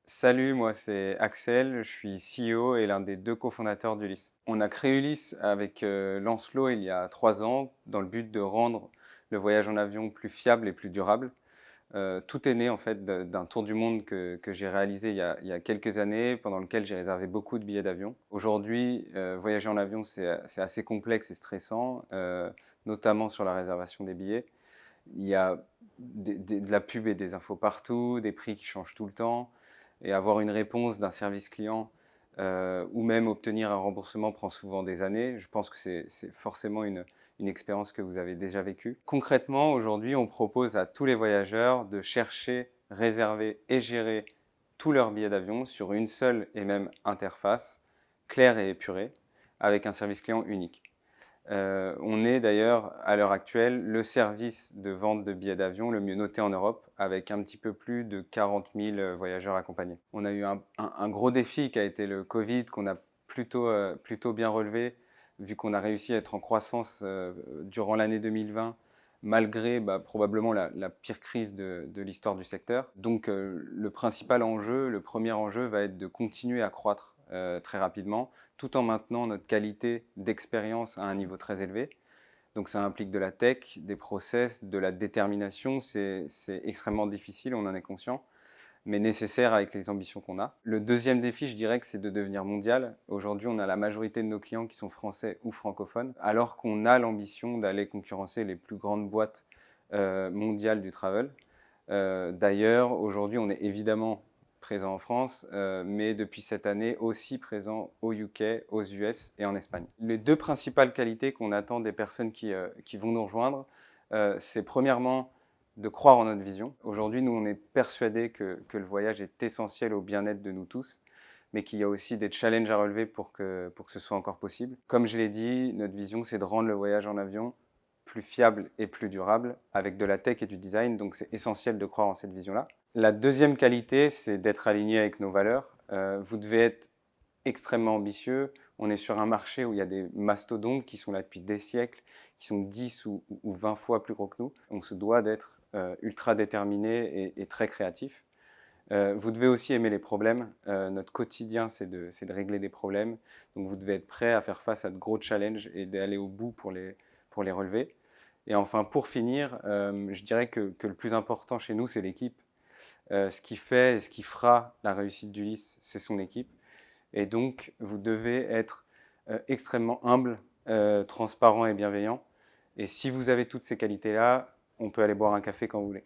Salut, moi c'est Axel, je suis CEO et l'un des deux cofondateurs d'Ulysse. On a créé Ulysse avec Lancelot il y a 3 ans dans le but de rendre le voyage en avion plus fiable et plus durable. Tout est né en fait d'un tour du monde que j'ai réalisé il y a quelques années, pendant lequel j'ai réservé beaucoup de billets d'avion. Aujourd'hui, voyager en avion c'est assez complexe et stressant, notamment sur la réservation des billets. Il y a de la pub et des infos partout, des prix qui changent tout le temps, et avoir une réponse d'un service client ou même obtenir un remboursement prend souvent des années. Je pense que c'est forcément une expérience que vous avez déjà vécue. Concrètement, aujourd'hui, on propose à tous les voyageurs de chercher, réserver et gérer tous leurs billets d'avion sur une seule et même interface, claire et épurée, avec un service client unique. On est d'ailleurs, à l'heure actuelle, le service de vente de billets d'avion le mieux noté en Europe, avec un petit peu plus de 40 000 voyageurs accompagnés. On a eu un gros défi qui a été le Covid, qu'on a plutôt bien relevé, vu qu'on a réussi à être en croissance durant l'année 2020, malgré probablement la pire crise de l'histoire du secteur. Donc le principal enjeu, le premier enjeu, va être de continuer à croître très rapidement, tout en maintenant notre qualité d'expérience à un niveau très élevé. Donc ça implique de la tech, des process, de la détermination. C'est extrêmement difficile, on en est conscient, mais nécessaire avec les ambitions qu'on a. Le deuxième défi, je dirais que c'est de devenir mondial. Aujourd'hui, on a la majorité de nos clients qui sont français ou francophones, alors qu'on a l'ambition d'aller concurrencer les plus grandes boîtes mondiales du travel. D'ailleurs, aujourd'hui, on est évidemment présent en France, mais depuis cette année aussi présent au UK, aux US et en Espagne. Les deux principales qualités qu'on attend des personnes qui vont nous rejoindre, c'est premièrement de croire en notre vision. Aujourd'hui, nous, on est persuadés que le voyage est essentiel au bien-être de nous tous, mais qu'il y a aussi des challenges à relever pour que ce soit encore possible. Comme je l'ai dit, notre vision, c'est de rendre le voyage en avion plus fiable et plus durable avec de la tech et du design, donc c'est essentiel de croire en cette vision-là. La deuxième qualité, c'est d'être aligné avec nos valeurs. Vous devez être extrêmement ambitieux. On est sur un marché où il y a des mastodontes qui sont là depuis des siècles, qui sont 10 ou 20 fois plus gros que nous. On se doit d'être ultra déterminé et très créatif. Vous devez aussi aimer les problèmes. Notre quotidien, c'est de régler des problèmes. Donc vous devez être prêt à faire face à de gros challenges et d'aller au bout pour les relever. Et enfin, pour finir, je dirais que le plus important chez nous, c'est l'équipe. Ce qui fait et ce qui fera la réussite d'Ulysse, c'est son équipe. Et donc, vous devez être extrêmement humble, transparent et bienveillant. Et si vous avez toutes ces qualités-là, on peut aller boire un café quand vous voulez.